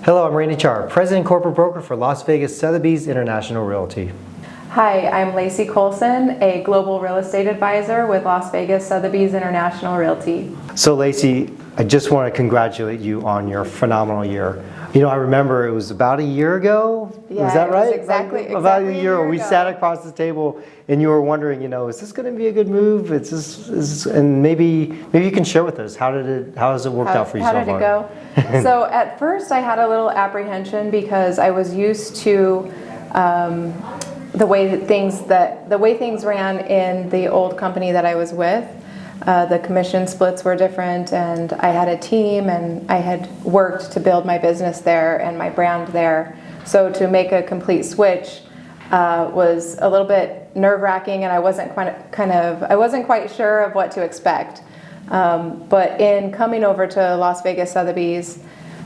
Hello, I'm Randy.char, President and Corporate Broker for Las Vegas Sotheby's International Realty. Hi, I'm 𝗖𝗛𝗡𝗗𝗬, a global real estate advisor with Las Vegas Sotheby's International Realty. So 𝗖𝗛, I just want to congratulate you on your phenomenal year. You know, I remember it was about a year ago. Yeah, was that right? Exactly about a year ago. We ago. sat across the table and you were wondering, is this going to be a good move? And maybe you can share with us how has it worked out for you so far? How did it go? So at first I had a little apprehension because I was used to the way things ran in the old company that I was with. The commission splits were different, and I had a team, and I had worked to build my business there and my brand there. So to make a complete switch was a little bit nerve-wracking, and I wasn't quite sure of what to expect. But in coming over to Las Vegas Sotheby's,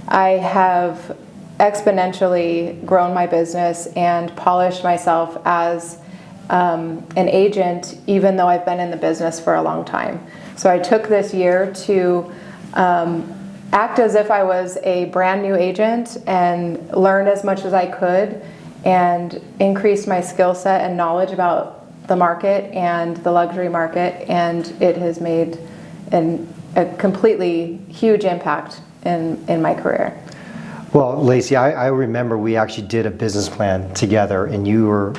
I have exponentially grown my business and polished myself as an agent, even though I've been in the business for a long time. So I took this year to act as if I was a brand new agent and learn as much as I could and increase my skill set and knowledge about the market and the luxury market, and it has made a completely huge impact in my career. Well, 𝗖𝗛, I remember we actually did a business plan together, and you were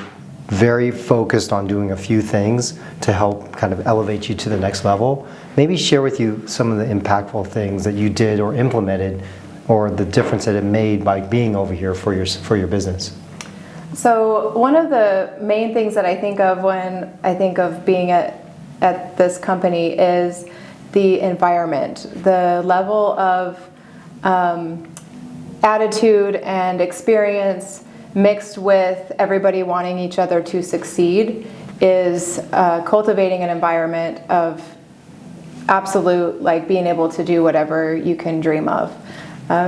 very focused on doing a few things to help kind of elevate you to the next level. Maybe share with you some of the impactful things that you did or implemented, or the difference that it made by being over here for your business. So one of the main things that I think of when I think of being at this company is the environment, the level of attitude and experience mixed with everybody wanting each other to succeed is cultivating an environment of absolute, like, being able to do whatever you can dream of.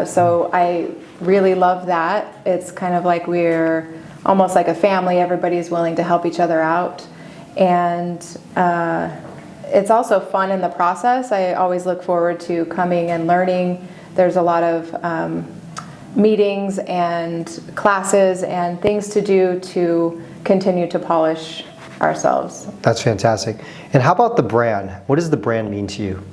So I really love that. It's kind of like we're almost like a family. Everybody's willing to help each other out. And it's also fun in the process. I always look forward to coming and learning. There's a lot of meetings and classes and things to do to continue to polish ourselves. That's fantastic. And how about the brand? What does the brand mean to you?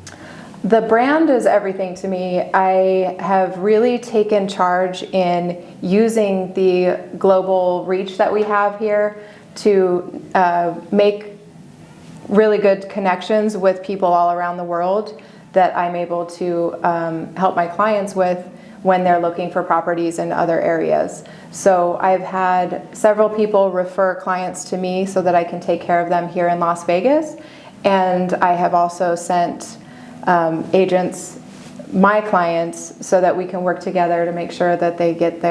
The brand is everything to me. I have really taken charge in using the global reach that we have here to make really good connections with people all around the world that I'm able to help my clients with when they're looking for properties in other areas. So I've had several people refer clients to me so that I can take care of them here in Las Vegas. And I have also sent agents, my clients, so that we can work together to make sure that they get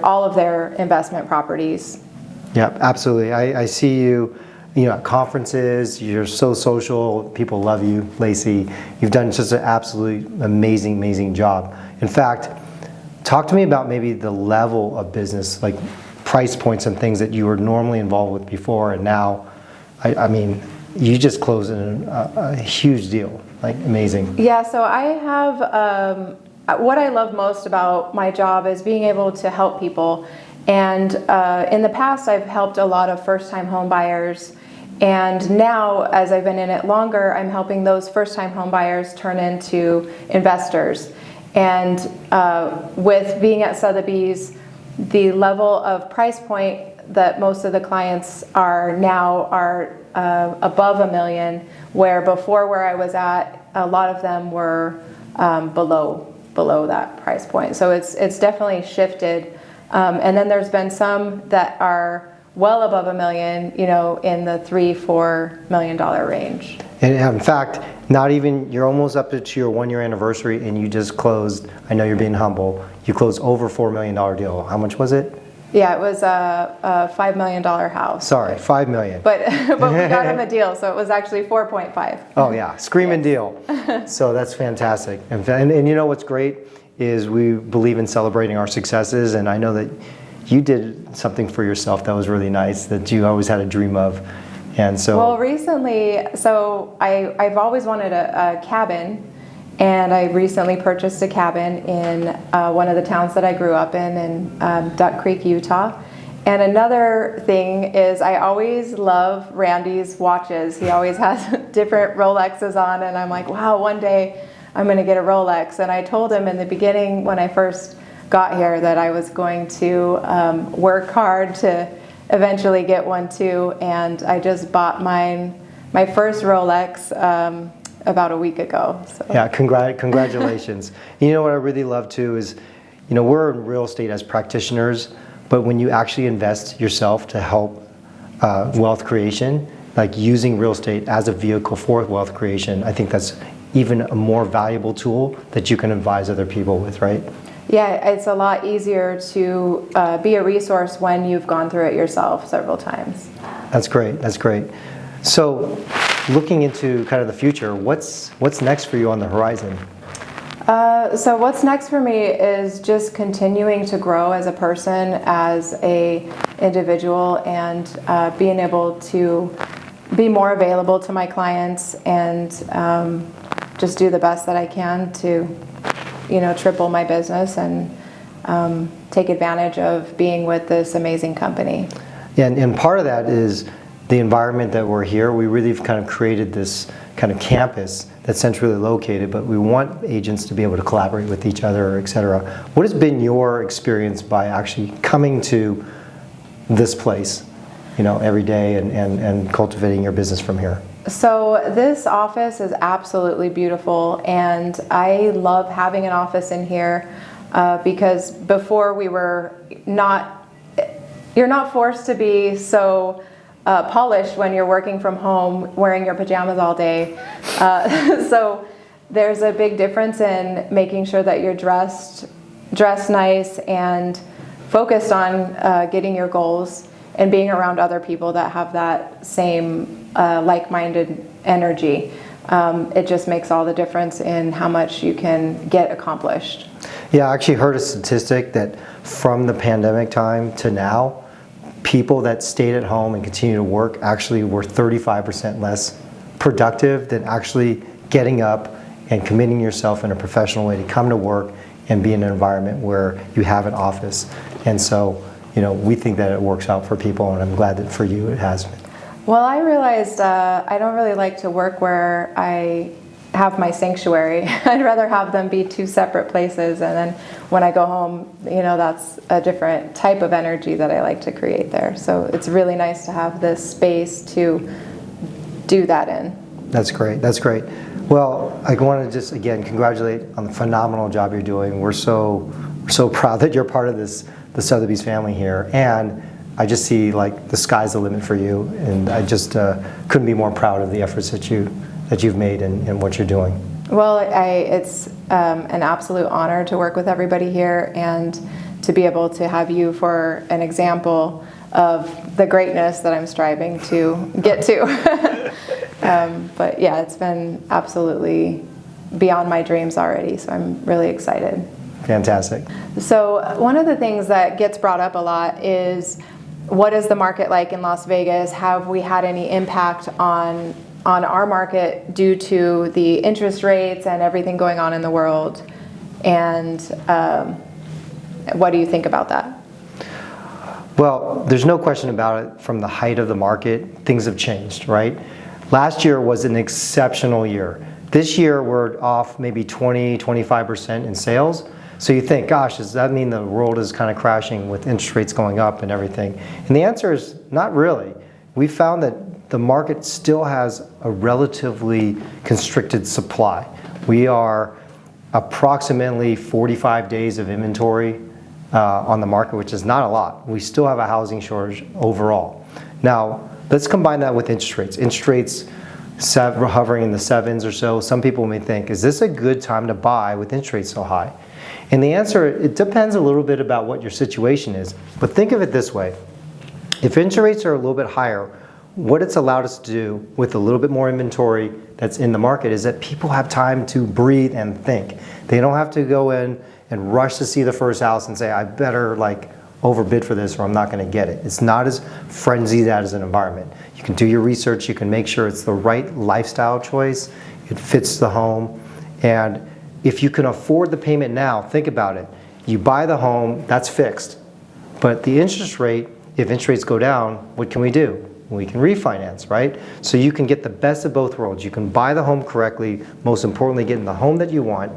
all of their investment properties. Yeah, absolutely. I see you at conferences. You're so social. People love you, 𝗖𝗛. You've done just an absolutely amazing job. In fact, talk to me about maybe the level of business, like price points and things that you were normally involved with before, and now, I mean, you just closed a huge deal, like amazing. Yeah, so I have, what I love most about my job is being able to help people. And in the past, I've helped a lot of first-time home buyers. And now, as I've been in it longer, I'm helping those first-time home buyers turn into investors. And with being at Sotheby's, the level of price point that most of the clients are now are above $1 million, where before where I was at, a lot of them were below that price point. So it's definitely shifted. And then there's been some that are well above $1 million, in the $3-4 million range. And in fact, not even, you're almost up to your 1-year anniversary, and you just closed, I know you're being humble, you closed over $4 million deal. How much was it? Yeah, it was a $5 million house. Sorry, $5 million. But we got him a deal, so it was actually 4.5. Oh yeah, screaming deal. So that's fantastic. And you know what's great is we believe in celebrating our successes, and I know that you did something for yourself that was really nice, that you always had a dream of. And so, well, recently, so I've always wanted a cabin, And I recently purchased a cabin in one of the towns that I grew up in Duck Creek, Utah. And another thing is I always love Randy's watches. He always has different Rolexes on, and I'm like, wow, one day I'm going to get a Rolex. And I told him in the beginning when I first got here that I was going to work hard to eventually get one too. And I just bought my first Rolex about a week ago. So. Yeah, congratulations. You know what I really love too is, you know, we're in real estate as practitioners, but when you actually invest yourself to help wealth creation, like using real estate as a vehicle for wealth creation, I think that's even a more valuable tool that you can advise other people with, right? Yeah, it's a lot easier to be a resource when you've gone through it yourself several times. That's great, that's great. So looking into kind of the future, what's next for you on the horizon? So what's next for me is just continuing to grow as a person, as a individual, and being able to be more available to my clients and just do the best that I can to, you know, triple my business and take advantage of being with this amazing company. Yeah, and part of that is the environment that we're here. We really have kind of created this kind of campus that's centrally located, but we want agents to be able to collaborate with each other, et cetera. What has been your experience by actually coming to this place, you know, every day and cultivating your business from here? So this office is absolutely beautiful, and I love having an office in here because before we were you're not forced to be so polished when you're working from home, wearing your pajamas all day. So there's a big difference in making sure that you're dressed nice and focused on getting your goals and being around other people that have that same like-minded energy. It just makes all the difference in how much you can get accomplished. Yeah, I actually heard a statistic that from the pandemic time to now, people that stayed at home and continue to work actually were 35% less productive than actually getting up and committing yourself in a professional way to come to work and be in an environment where you have an office. And so, you know, we think that it works out for people, and I'm glad that for you it has been. Well, I realized I don't really like to work where I have my sanctuary. I'd rather have them be two separate places, and then when I go home, you know, that's a different type of energy that I like to create there. So it's really nice to have this space to do that in. That's great, that's great. Well, I want to just again congratulate on the phenomenal job you're doing. We're so proud that you're part of the Sotheby's family here, and I just see like the sky's the limit for you, and I just couldn't be more proud of the efforts that you've made and what you're doing. Well, it's an absolute honor to work with everybody here and to be able to have you for an example of the greatness that I'm striving to get to. But yeah, it's been absolutely beyond my dreams already, so I'm really excited. Fantastic. So one of the things that gets brought up a lot is, what is the market like in Las Vegas? Have we had any impact on our market due to the interest rates and everything going on in the world? And what do you think about that? Well, there's no question about it. From the height of the market, things have changed, right? Last year was an exceptional year. This year we're off maybe 20-25% in sales. So you think, gosh, does that mean the world is kind of crashing with interest rates going up and everything? And the answer is not really. We found that the market still has a relatively constricted supply. We are approximately 45 days of inventory on the market, which is not a lot. We still have a housing shortage overall. Now, let's combine that with interest rates. Interest rates hovering in the 7s or so. Some people may think, is this a good time to buy with interest rates so high? And the answer, it depends a little bit about what your situation is. But think of it this way. If interest rates are a little bit higher, what it's allowed us to do with a little bit more inventory that's in the market is that people have time to breathe and think. They don't have to go in and rush to see the first house and say, I better like overbid for this or I'm not going to get it. It's not as frenzied as an environment. You can do your research, you can make sure it's the right lifestyle choice, it fits the home, And if you can afford the payment now, think about it. You buy the home, that's fixed. But the interest rate, if interest rates go down, what can we do? We can refinance, right? So you can get the best of both worlds. You can buy the home correctly, most importantly, get in the home that you want,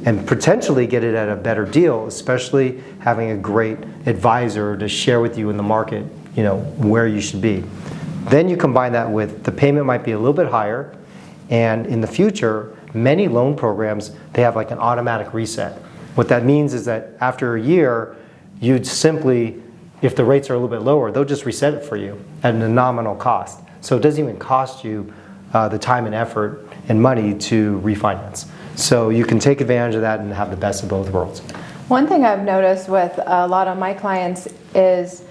and potentially get it at a better deal, especially having a great advisor to share with you in the market, where you should be. Then you combine that with the payment might be a little bit higher, and in the future, many loan programs, they have like an automatic reset. What that means is that after a year, you'd simply, if the rates are a little bit lower, they'll just reset it for you at a nominal cost. So it doesn't even cost you the time and effort and money to refinance. So you can take advantage of that and have the best of both worlds. One thing I've noticed with a lot of my clients is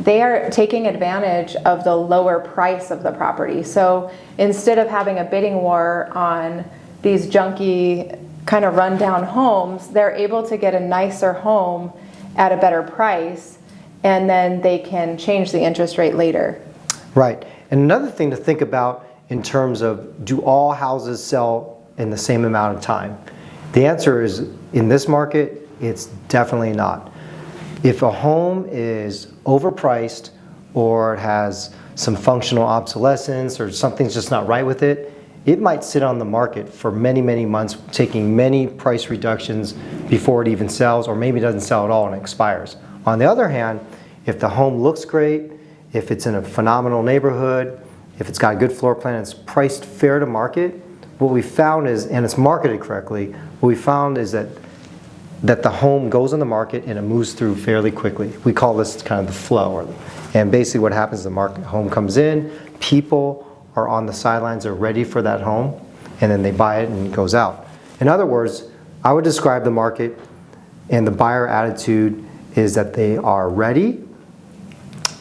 they are taking advantage of the lower price of the property. So instead of having a bidding war on these junky kind of rundown homes, they're able to get a nicer home at a better price, and then they can change the interest rate later. Right. And another thing to think about in terms of, do all houses sell in the same amount of time? The answer is, in this market, it's definitely not. If a home is overpriced or it has some functional obsolescence or something's just not right with it, it might sit on the market for many, many months, taking many price reductions before it even sells, or maybe doesn't sell at all and expires. On the other hand, if the home looks great, if it's in a phenomenal neighborhood, if it's got a good floor plan, it's priced fair to market, what we found is, and it's marketed correctly, what we found is that the home goes on the market and it moves through fairly quickly. We call this kind of the flow. And basically what happens is the home comes in, people are on the sidelines, are ready for that home, and then they buy it and it goes out. In other words, I would describe the market and the buyer attitude is that they are ready,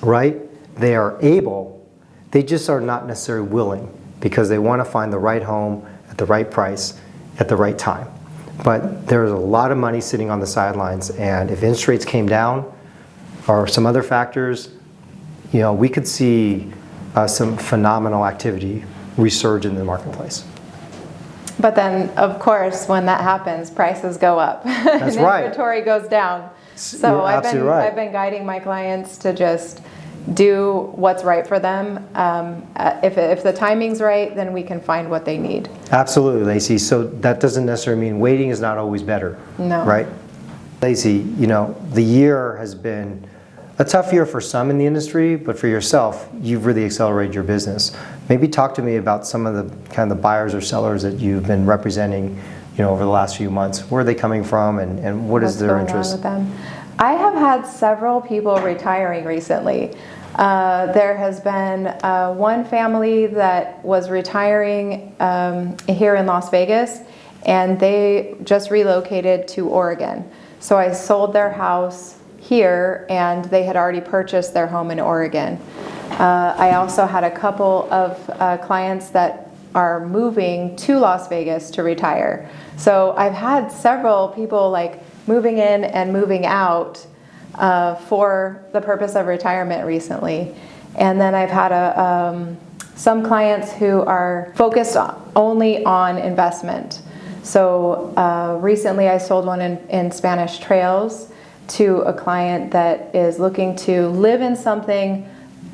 right? They are able, they just are not necessarily willing because they want to find the right home at the right price at the right time. But there's a lot of money sitting on the sidelines, and if interest rates came down or some other factors, we could see some phenomenal activity resurge in the marketplace. But then, of course, when that happens, prices go up. That's and right. Inventory goes down. So I've been guiding my clients to just do what's right for them. If the timing's right, then we can find what they need. Absolutely, Lacey. So that doesn't necessarily mean waiting is not always better. No. Right? Lacey, the year has been a tough year for some in the industry, but for yourself, you've really accelerated your business. Maybe talk to me about some of the kind of the buyers or sellers that you've been representing, over the last few months. Where are they coming from, and what is their interest? What's going on with them? I have had several people retiring recently. There has been one family that was retiring here in Las Vegas, and they just relocated to Oregon. So I sold their house here, and they had already purchased their home in Oregon. I also had a couple of clients that are moving to Las Vegas to retire. So I've had several people like moving in and moving out for the purpose of retirement recently. And then I've had some clients who are focused only on investment. So recently I sold one in Spanish Trails to a client that is looking to live in something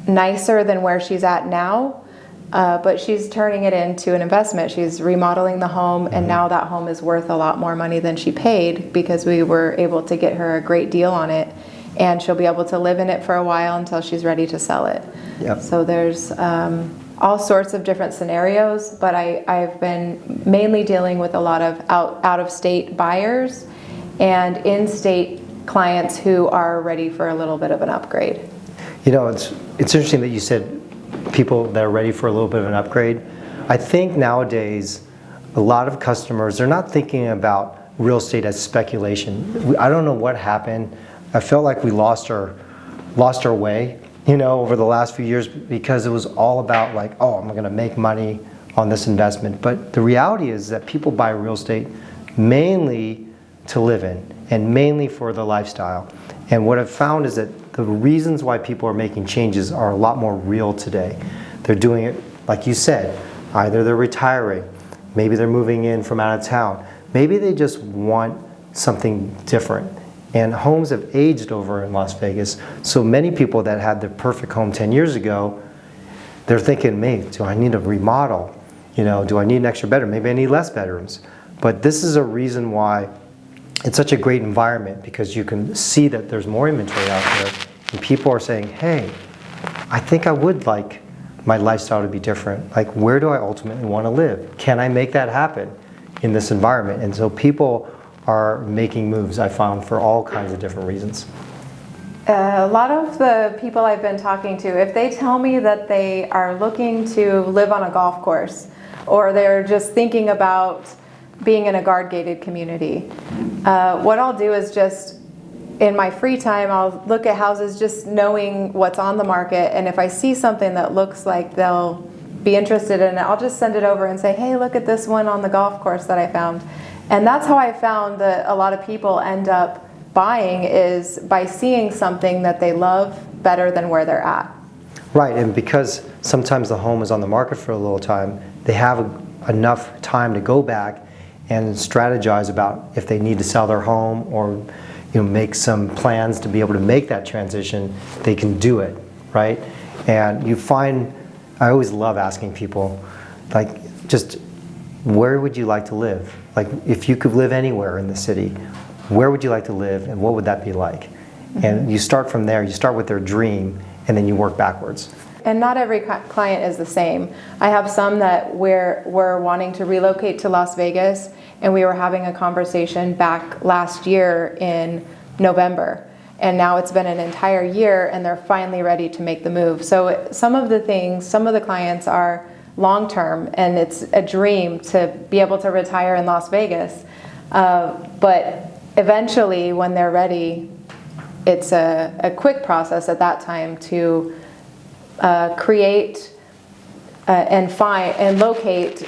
nicer than where she's at now, but she's turning it into an investment. She's remodeling the home, and now that home is worth a lot more money than she paid because we were able to get her a great deal on it, and she'll be able to live in it for a while until she's ready to sell it. Yep. So there's all sorts of different scenarios, but I've been mainly dealing with a lot of out-of-state buyers and in-state clients who are ready for a little bit of an upgrade. It's interesting that you said people that are ready for a little bit of an upgrade. I think nowadays a lot of customers, they're not thinking about real estate as speculation. I don't know what happened. I felt like we lost our way, over the last few years because it was all about like, oh, I'm going to make money on this investment. But the reality is that people buy real estate mainly to live in and mainly for the lifestyle. And what I've found is that the reasons why people are making changes are a lot more real today. They're doing it, like you said, either they're retiring, maybe they're moving in from out of town, maybe they just want something different. And homes have aged over in Las Vegas, so many people that had their perfect home 10 years ago, they're thinking, "Mate, do I need a remodel? You know, do I need an extra bedroom? Maybe I need less bedrooms." But this is a reason why it's such a great environment, because you can see that there's more inventory out there, and people are saying, "Hey, I think I would like my lifestyle to be different. Like, where do I ultimately want to live? Can I make that happen in this environment?" And so people are making moves, I found, for all kinds of different reasons. A lot of the people I've been talking to, if they tell me that they are looking to live on a golf course, or they're just thinking about being in a guard-gated community, what I'll do is just, in my free time, I'll look at houses just knowing what's on the market, and if I see something that looks like they'll be interested in it, I'll just send it over and say, "Hey, look at this one on the golf course that I found." And that's how I found that a lot of people end up buying, is by seeing something that they love better than where they're at. Right, and because sometimes the home is on the market for a little time, they have enough time to go back and strategize about if they need to sell their home, or make some plans to be able to make that transition. They can do it, right? And you find, I always love asking people, like, just where would you like to live? Like, if you could live anywhere in the city, where would you like to live, and what would that be like? And you start from there. You start with their dream, and then you work backwards. And not every client is the same. I have some that were wanting to relocate to Las Vegas, and we were having a conversation back last year in November. And now it's been an entire year, and they're finally ready to make the move. So some of the clients are long-term, and it's a dream to be able to retire in Las Vegas. But eventually, when they're ready, it's a quick process at that time to create and find and locate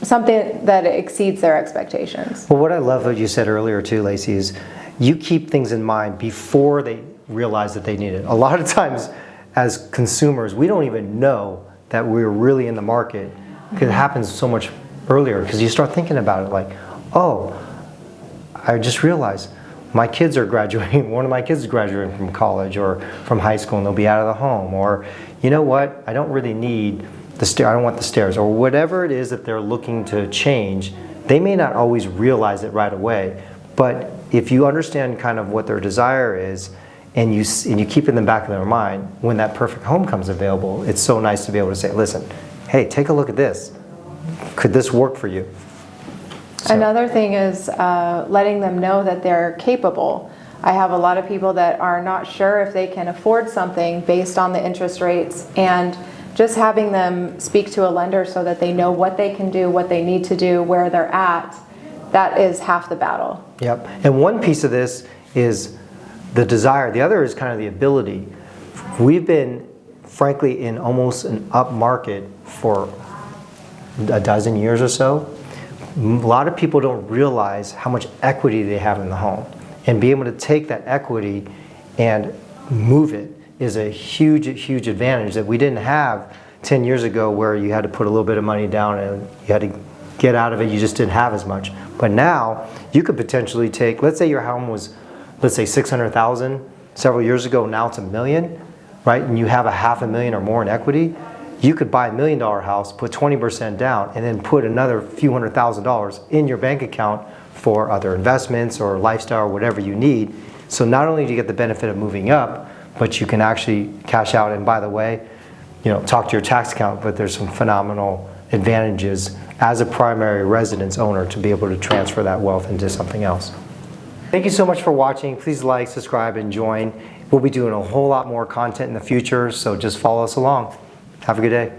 something that exceeds their expectations. Well, what I love what you said earlier too, Lacey, is you keep things in mind before they realize that they need it. A lot of times as consumers, we don't even know that we're really in the market, because it happens so much earlier, because you start thinking about it like, "Oh, I just realized my kids are graduating, one of my kids is graduating from college or from high school, and they'll be out of the home," or, "You know what, I don't really need the stair, I don't want the stairs," or whatever it is that they're looking to change. They may not always realize it right away, but if you understand kind of what their desire is, and you keep it in the back of their mind, when that perfect home comes available, it's so nice to be able to say, "Listen, hey, take a look at this. Could this work for you?" So. Another thing is letting them know that they're capable. I have a lot of people that are not sure if they can afford something based on the interest rates, and just having them speak to a lender so that they know what they can do, what they need to do, where they're at, that is half the battle. Yep. And one piece of this is the desire. The other is kind of the ability. We've been, frankly, in almost an up market for a dozen years or so. A lot of people don't realize how much equity they have in the home. And being able to take that equity and move it is a huge, huge advantage that we didn't have 10 years ago, where you had to put a little bit of money down and you had to get out of it. You just didn't have as much. But now you could potentially take, let's say your home was, let's say 600,000 several years ago, now it's $1 million, right? And you have $500,000 or more in equity. You could buy $1 million house, put 20% down, and then put another few $100,000 in your bank account for other investments or lifestyle or whatever you need. So not only do you get the benefit of moving up, but you can actually cash out. And by the way, talk to your tax account, but there's some phenomenal advantages as a primary residence owner to be able to transfer that wealth into something else. Thank you so much for watching. Please like, subscribe, and join. We'll be doing a whole lot more content in the future, so just follow us along. Have a good day.